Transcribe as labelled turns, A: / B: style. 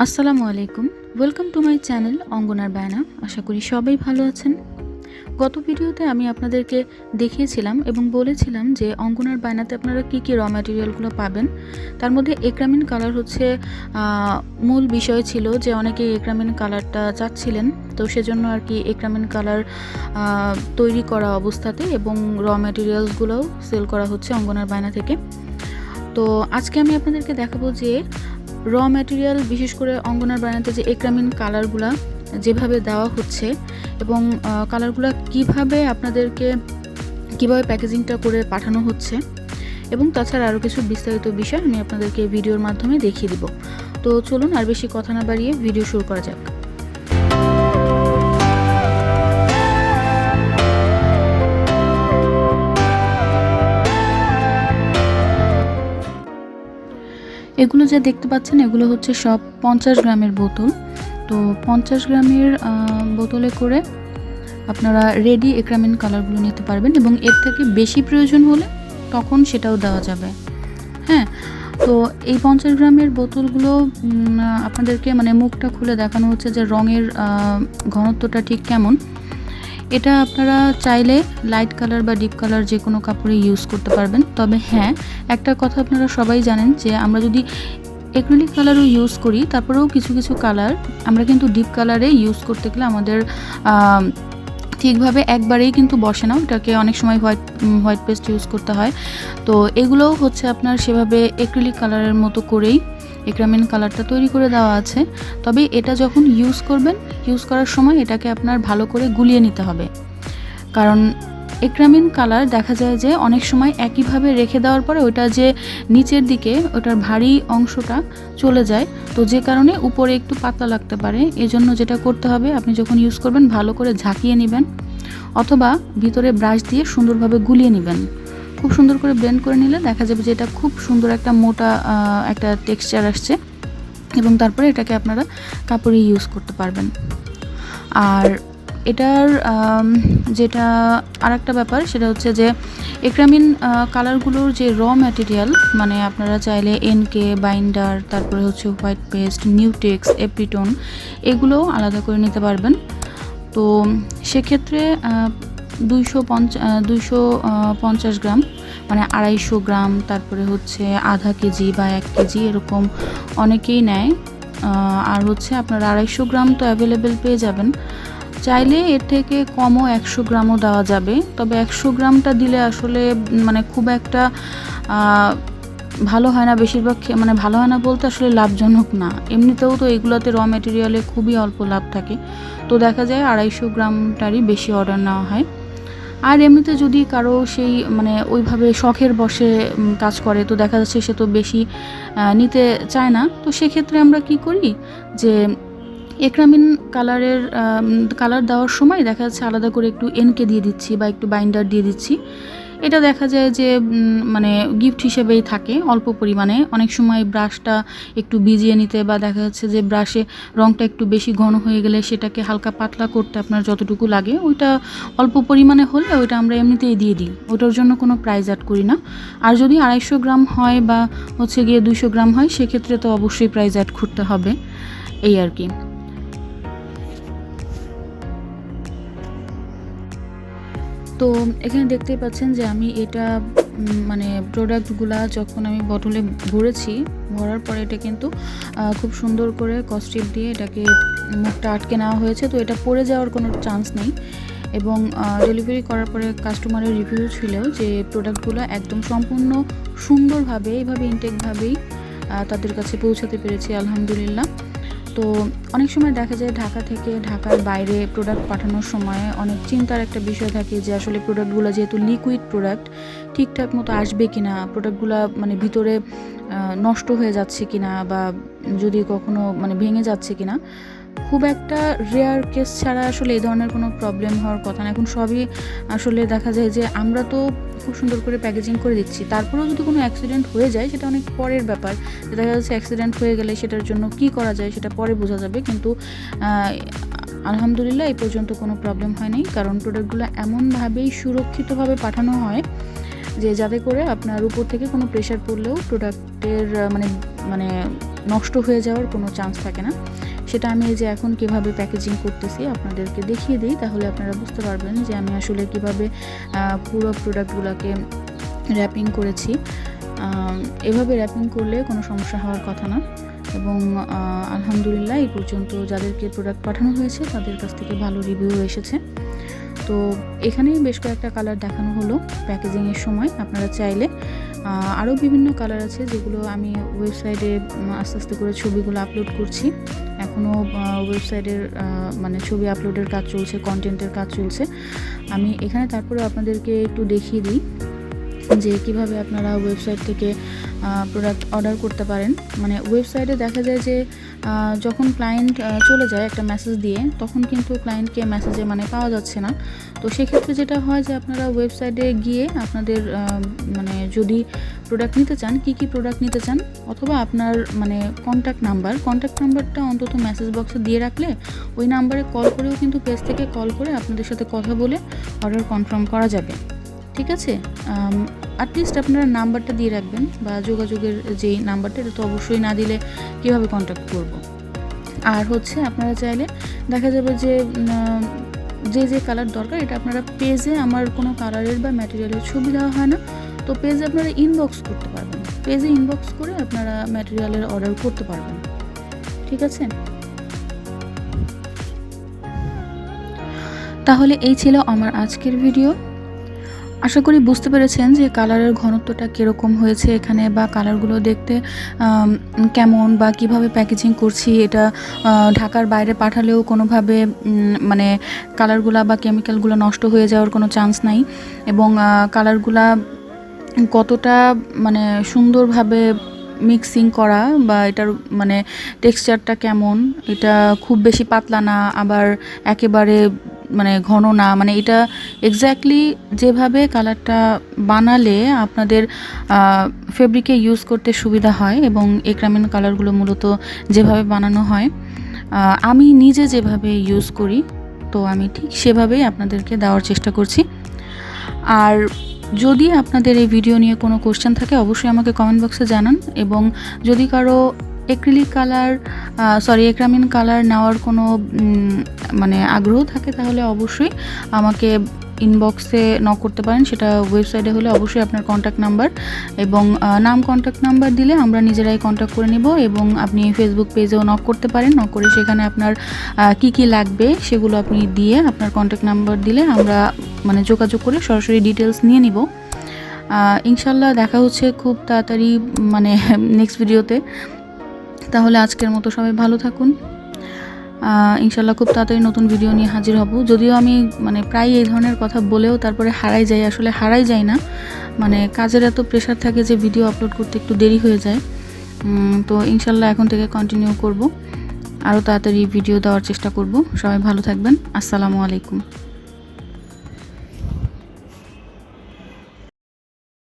A: আসসালামু আলাইকুম, welcome to my channel অঙ্গনার বাইনা। আশা করি সবাই ভালো আছেন। গত ভিডিওতে আমি আপনাদেরকে দেখিয়েছিলাম এবং বলেছিলাম যে অঙ্গনার বায়নাতে আপনারা কী কী র ম্যাটেরিয়ালগুলো পাবেন। তার মধ্যে একরামিন কালার হচ্ছে মূল বিষয় ছিল, যে অনেকে একরামিন কালারটা চাচ্ছিলেন, তো সেজন্য আর কি একরামিন কালার তৈরি করা অবস্থাতে এবং র ম্যাটেরিয়ালসগুলোও সেল করা হচ্ছে অঙ্গনার বায়না থেকে। তো আজকে আমি আপনাদেরকে দেখাবো যে র ম্যাটেরিয়াল, বিশেষ করে অঙ্গনার বানাতে যে একরামিন কালারগুলা যেভাবে দেওয়া হচ্ছে এবং কালারগুলা কিভাবে প্যাকেজিংটা করে পাঠানো হচ্ছে, এবং তাছাড়া আরও কিছু বিস্তারিত বিষয় আমি আপনাদেরকে ভিডিওর মাধ্যমে দেখিয়ে দিব। তো চলুন আর বেশি কথা না বাড়িয়ে ভিডিও শুরু করা যাক। এগুলো যা দেখতে পাচ্ছেন, এগুলো হচ্ছে সব 50 গ্রামের বোতল। তো 50 গ্রামের বোতলে করে আপনারা রেডি একরামিন কালারগুলো নিতে পারবেন, এবং এর থেকে বেশি প্রয়োজন হলে তখন সেটাও দেওয়া যাবে। হ্যাঁ, তো এই 50 গ্রামের বোতলগুলো আপনাদেরকে মুখটা খুলে দেখানো হচ্ছে যে রঙের ঘনত্বটা ঠিক কেমন। এটা আপনারা চাইলে লাইট কালার বা ডিপ কালার যে কোনো কাপড়ে ইউজ করতে পারবেন। তবে হ্যাঁ, একটা কথা আপনারা সবাই জানেন যে আমরা যদি অ্যাক্রিলিক কালারও ইউজ করি, তারপরেও কিছু কিছু কালার আমরা কিন্তু ডিপ কালারে ইউজ করতে গেলে আমাদের ঠিকভাবে একবারেই কিন্তু বসে না, ওটাকে অনেক সময় হোয়াইট পেস্ট ইউজ করতে হয়। তো এগুলোও হচ্ছে আপনার সেভাবে অ্যাক্রিলিক কালারের মতো করেই একরামিন কালারটা তৈরি করে দেওয়া আছে। তবে এটা যখন ইউজ করার সময় এটাকে আপনার ভালো করে গুলিয়ে নিতে হবে, কারণ একরামিন কালার দেখা যায় যে অনেক সময় একইভাবে রেখে দেওয়ার পরে ওটা যে নিচের দিকে ওটার ভারী অংশটা চলে যায়, তো যে কারণে উপরে একটু পাতলা লাগতে পারে। এজন্য যেটা করতে হবে, আপনি যখন ইউজ করবেন ভালো করে ঝাঁকিয়ে নেবেন, অথবা ভিতরে ব্রাশ দিয়ে সুন্দরভাবে গুলিয়ে নেবেন। খুব সুন্দর করে ব্লেন্ড করে নিলে দেখা যাবে যে এটা খুব সুন্দর একটা মোটা একটা টেক্সচার আসছে, এবং তারপরে এটাকে আপনারা কাপড়ে ইউজ করতে পারবেন। আর এটার যেটা আরেকটা ব্যাপার, সেটা হচ্ছে যে একরামিন কালারগুলোর যে র ম্যাটেরিয়াল, আপনারা চাইলে এনকে, বাইন্ডার, তারপরে হচ্ছে হোয়াইট পেস্ট, নিউটেক্স, এপ্রিটন, এগুলোও আলাদা করে নিতে পারবেন। তো সেক্ষেত্রে 250 গ্রাম 250 গ্রাম, তারপরে হচ্ছে আধা কেজি বা 1 কেজি, এরকম অনেকেই নেয়। আর হচ্ছে আপনারা 250 গ্রাম তো অ্যাভেলেবেল পেয়ে যাবেন। চাইলে এর থেকে কমও 100 গ্রামও দেওয়া যাবে, তবে 100 গ্রামটা দিলে আসলে খুব একটা ভালো হয় না। বেশিরভাগ ভালো হয় না বলতে আসলে লাভজনক না। এমনিতেও তো এগুলোতে র ম্যাটেরিয়ালে খুবই অল্প লাভ থাকে, তো দেখা যায় 250 গ্রামটারই বেশি অর্ডার নেওয়া হয়। আর এমনিতে যদি কারো সেই ওইভাবে শখের বশে কাজ করে, তো দেখা যাচ্ছে সে তো বেশি নিতে চায় না। তো সেক্ষেত্রে আমরা কি করি, যে একরামিন কালার দেওয়ার সময় দেখা যাচ্ছে আলাদা করে একটু এনকে দিয়ে দিচ্ছি বা একটু বাইন্ডার দিয়ে দিচ্ছি। এটা দেখা যায় যে গিফট হিসেবেই থাকে অল্প পরিমাণে। অনেক সময় ব্রাশটা একটু ভিজিয়ে নিতে, বা দেখা যাচ্ছে যে ব্রাশে রঙটা একটু বেশি ঘন হয়ে গেলে সেটাকে হালকা পাতলা করতে আপনার যতটুকু লাগে, ওইটা অল্প পরিমাণে হলে ওইটা আমরা এমনিতেই দিয়ে দিই, ওটার জন্য কোনো প্রাইস অ্যাড করি না। আর যদি 250 গ্রাম হয় বা হচ্ছে গিয়ে 200 গ্রাম হয়, সেক্ষেত্রে তো অবশ্যই প্রাইস অ্যাড করতে হবে, এই আর কি। তো এখানে দেখতেই পাচ্ছেন যে আমি এটা প্রোডাক্টগুলা যখন আমি বটলে ভরার পরে এটা কিন্তু খুব সুন্দর করে কস্টিপ দিয়ে এটাকে মুখটা আটকে নেওয়া হয়েছে, তো এটা পড়ে যাওয়ার কোনো চান্স নেই। এবং ডেলিভারি করার পরে কাস্টমারের রিভিউ ছিল যে প্রোডাক্টগুলো একদম সম্পূর্ণ সুন্দরভাবে এইভাবে ইনটেকভাবেই তাদের কাছে পৌঁছাতে পেরেছি, আলহামদুলিল্লাহ। তো অনেক সময় দেখা যায় ঢাকা থেকে ঢাকার বাইরে প্রোডাক্ট পাঠানোর সময় অনেক চিন্তার একটা বিষয় থাকে, যে আসলে প্রোডাক্টগুলো যেহেতু লিকুইড প্রোডাক্ট, ঠিকঠাক মতো আসবে কিনা, প্রোডাক্টগুলো ভিতরে নষ্ট হয়ে যাচ্ছে কিনা, বা যদি কখনো ভেঙে যাচ্ছে কিনা। খুব একটা রেয়ার কেস ছাড়া আসলে এই ধরনের কোনো প্রবলেম হওয়ার কথা না। এখন সবই আসলে দেখা যায় যে আমরা তো খুব সুন্দর করে প্যাকেজিং করে দিচ্ছি, তারপরেও যদি কোনো অ্যাক্সিডেন্ট হয়ে যায় সেটা অনেক পরের ব্যাপার। দেখা যাচ্ছে অ্যাক্সিডেন্ট হয়ে গেলে সেটার জন্য কি করা যায় সেটা পরে বোঝা যাবে, কিন্তু আলহামদুলিল্লাহ এই পর্যন্ত কোনো প্রবলেম হয়নি, কারণ প্রোডাক্টগুলো এমনভাবেই সুরক্ষিতভাবে পাঠানো হয় যে যাতে করে আপনার উপর থেকে কোনো প্রেশার পড়লেও প্রোডাক্টের নষ্ট হয়ে যাওয়ার কোনো চান্স থাকে না। সেটা আমি এই যে এখন কিভাবে প্যাকেজিং করতেছি আপনাদেরকে দেখিয়ে দিই, তাহলে আপনারা বুঝতে পারবেন যে আমি আসলে কিভাবে পুরো প্রোডাক্টগুলোকে র্যাপিং করেছি। এভাবে র্যাপিং করলে কোনো সমস্যা হওয়ার কথা না, এবং আলহামদুলিল্লাহ এই পর্যন্ত যাদেরকে প্রোডাক্ট পাঠানো হয়েছে তাদের কাছ থেকে ভালো রিভিউ এসেছে। তো এখানে বেশ কয়েকটা কালার দেখানো হলো প্যাকেজিংয়ের সময়। আপনারা চাইলে আরও বিভিন্ন কালার আছে যেগুলো আমি ওয়েবসাইটে আস্তে আস্তে করে ছবিগুলো আপলোড করছি। এখনও ওয়েবসাইটের মানে ছবি আপলোডের কাজ চলছে, কন্টেন্টের কাজ চলছে। আমি এখানে তারপরে আপনাদেরকে একটু দেখিয়ে দিই যে কিভাবে আপনারা ওয়েবসাইট থেকে প্রোডাক্ট অর্ডার করতে পারেন। মানে ওয়েবসাইটে দেখা যায় যে যখন ক্লায়েন্ট চলে যায় একটা মেসেজ দিয়ে, তখন কিন্তু ক্লায়েন্টকে মেসেজে মানে পাওয়া যাচ্ছে না। তো সেক্ষেত্রে যেটা হয় যে আপনারা ওয়েবসাইটে গিয়ে আপনাদের মানে যদি প্রোডাক্ট নিতে চান, কি প্রোডাক্ট নিতে চান, অথবা আপনার মানে কন্ট্যাক্ট নাম্বারটা অন্তত মেসেজ বক্সে দিয়ে রাখলে ওই নাম্বারে কল করেও কিন্তু পেজ থেকে কল করে আপনাদের সাথে কথা বলে অর্ডার কনফার্ম করা যাবে। ঠিক আছে, অ্যাটলিস্ট আপনারা নাম্বারটা দিয়ে রাখবেন, বা যোগাযোগের যেই নাম্বারটা, এটা তো অবশ্যই না দিলে কীভাবে কন্ট্যাক্ট করব। আর হচ্ছে আপনারা চাইলে দেখা যাবে যে যে কালার দরকার এটা আপনারা পেজে, আমার কোনো কালারের বা ম্যাটেরিয়ালের ছবি দেওয়া হয় না, তো পেজে আপনারা ইনবক্স করতে পারবেন, পেজে ইনবক্স করে আপনারা ম্যাটেরিয়ালের অর্ডার করতে পারবেন। ঠিক আছে, তাহলে এই ছিল আমার আজকের ভিডিও। আশা করি বুঝতে পেরেছেন যে কালারের ঘনত্বটা কীরকম হয়েছে এখানে, বা কালারগুলো দেখতে কেমন, বা কিভাবে প্যাকেজিং করছি। এটা ঢাকার বাইরে পাঠালেও কোনোভাবে মানে কালারগুলা বা কেমিক্যালগুলো নষ্ট হয়ে যাওয়ার কোনো চান্স নাই, এবং কালারগুলা কতটা মানে সুন্দরভাবে মিক্সিং করা, বা এটার মানে টেক্সচারটা কেমন, এটা খুব বেশি পাতলা না, আবার একেবারে মানে ঘন না, মানে এটা এক্স্যাক্টলি যেভাবে কালারটা বানালে আপনাদের ফেব্রিকে ইউজ করতে সুবিধা হয়, এবং এক্রামিন কালারগুলো মূলত যেভাবে বানানো হয় আমি নিজে যেভাবে ইউজ করি, তো আমি ঠিক সেভাবেই আপনাদেরকে দেওয়ার চেষ্টা করছি। আর যদি আপনাদের এই ভিডিও নিয়ে কোনো কোশ্চেন থাকে অবশ্যই আমাকে কমেন্ট বক্সে জানান, এবং যদি কারো এক্রামিন কালার নেওয়ার কোনো মানে আগ্রহ থাকে তাহলে অবশ্যই আমাকে ইনবক্সে নক করতে পারেন। সেটা ওয়েবসাইটে হলে অবশ্যই আপনার কন্ট্যাক্ট নাম্বার এবং নাম, কন্ট্যাক্ট নাম্বার দিলে আমরা নিজেরাই কন্ট্যাক্ট করে নেব, এবং আপনি ফেসবুক পেজেও নক করতে পারেন। নক করে সেখানে আপনার কি লাগবে সেগুলো আপনি দিয়ে আপনার কন্ট্যাক্ট নাম্বার দিলে আমরা মানে যোগাযোগ করে সরাসরি ডিটেলস নিয়ে নিব। ইনশাল্লাহ দেখা হচ্ছে খুব তাড়াতাড়ি মানে নেক্সট ভিডিওতে। তাহলে আজকের মতো সবাই ভালো থাকুন। ইনশাল্লাহ খুব তাড়াতাড়ি নতুন ভিডিও নিয়ে হাজির হব। যদিও আমি মানে প্রায় এই ধরনের কথা বলেও তারপরে আসলে হারাই যাই না, মানে কাজের এত প্রেশার থাকে যে ভিডিও আপলোড করতে একটু দেরি হয়ে যায়। তো ইনশাল্লাহ এখন থেকে কন্টিনিউ করব, আরও তাড়াতাড়ি ভিডিও দেওয়ার চেষ্টা করব। সবাই ভালো থাকবেন। আসসালামু আলাইকুম।